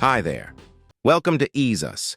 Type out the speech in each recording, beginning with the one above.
Hi there. Welcome to EaseUS.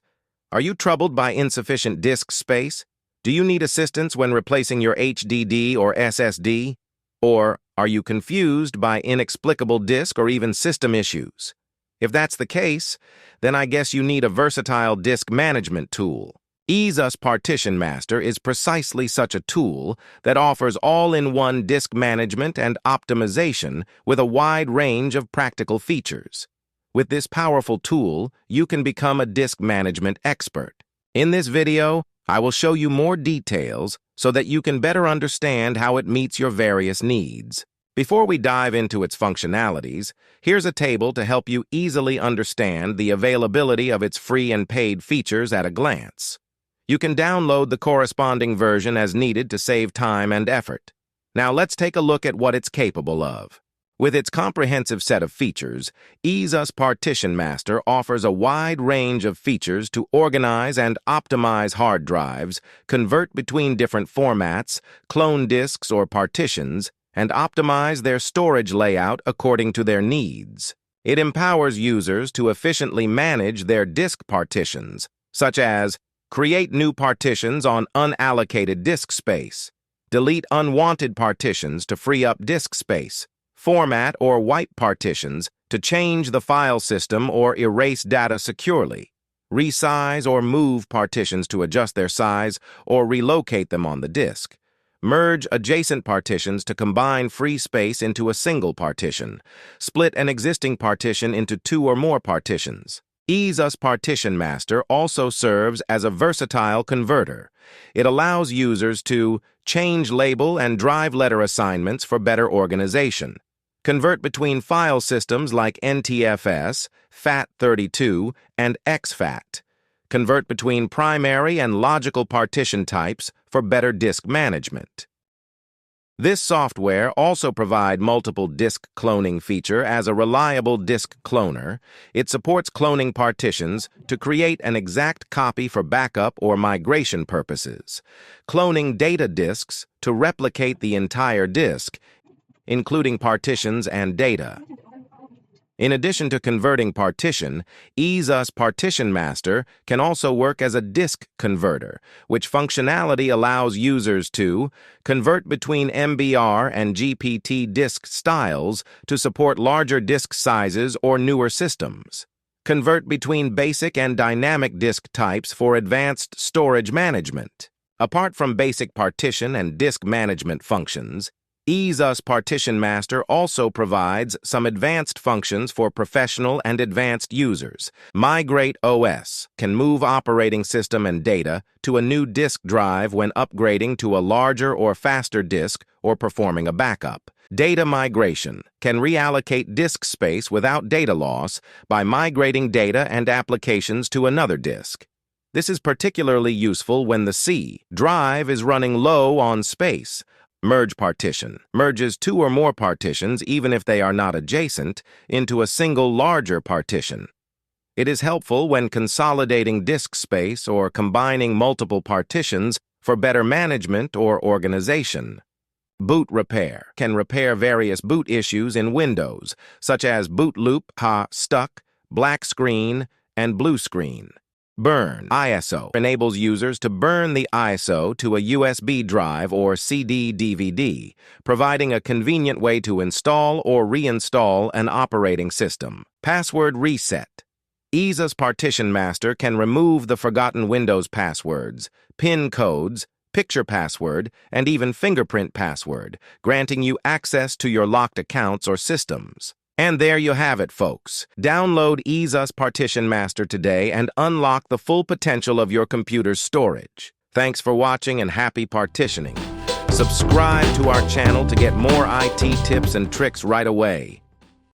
Are you troubled by insufficient disk space? Do you need assistance when replacing your HDD or SSD? Or are you confused by inexplicable disk or even system issues? If that's the case, then I guess you need a versatile disk management tool. EaseUS Partition Master is precisely such a tool that offers all-in-one disk management and optimization with a wide range of practical features. With this powerful tool, you can become a disk management expert. In this video, I will show you more details so that you can better understand how it meets your various needs. Before we dive into its functionalities, here's a table to help you easily understand the availability of its free and paid features at a glance. You can download the corresponding version as needed to save time and effort. Now let's take a look at what it's capable of. With its comprehensive set of features, EaseUS Partition Master offers a wide range of features to organize and optimize hard drives, convert between different formats, clone disks or partitions, and optimize their storage layout according to their needs. It empowers users to efficiently manage their disk partitions, such as create new partitions on unallocated disk space, delete unwanted partitions to free up disk space, format or wipe partitions to change the file system or erase data securely, resize or move partitions to adjust their size or relocate them on the disk, merge adjacent partitions to combine free space into a single partition, split an existing partition into two or more partitions. EaseUS Partition Master also serves as a versatile converter. It allows users to change label and drive letter assignments for better organization, convert between file systems like NTFS, FAT32, and exFAT, convert between primary and logical partition types for better disk management. This software also provides multiple disk cloning feature as a reliable disk cloner. It supports cloning partitions to create an exact copy for backup or migration purposes, cloning data disks to replicate the entire disk, including partitions and data. In addition to converting partition, EaseUS Partition Master can also work as a disk converter, which functionality allows users to convert between MBR and GPT disk styles to support larger disk sizes or newer systems, convert between basic and dynamic disk types for advanced storage management. Apart from basic partition and disk management functions, EaseUS Partition Master also provides some advanced functions for professional and advanced users. Migrate OS can move operating system and data to a new disk drive when upgrading to a larger or faster disk or performing a backup. Data migration can reallocate disk space without data loss by migrating data and applications to another disk. This is particularly useful when the C drive is running low on space. Merge partition merges two or more partitions, even if they are not adjacent, into a single larger partition. It is helpful when consolidating disk space or combining multiple partitions for better management or organization. Boot repair can repair various boot issues in Windows, such as boot loop, stuck, black screen, and blue screen. Burn ISO enables users to burn the ISO to a USB drive or CD/DVD, providing a convenient way to install or reinstall an operating system. Password reset. EaseUS Partition Master can remove the forgotten Windows passwords, PIN codes, picture password, and even fingerprint password, granting you access to your locked accounts or systems. And there you have it, folks. Download EaseUS Partition Master today and unlock the full potential of your computer's storage. Thanks for watching and happy partitioning. Subscribe to our channel to get more IT tips and tricks right away.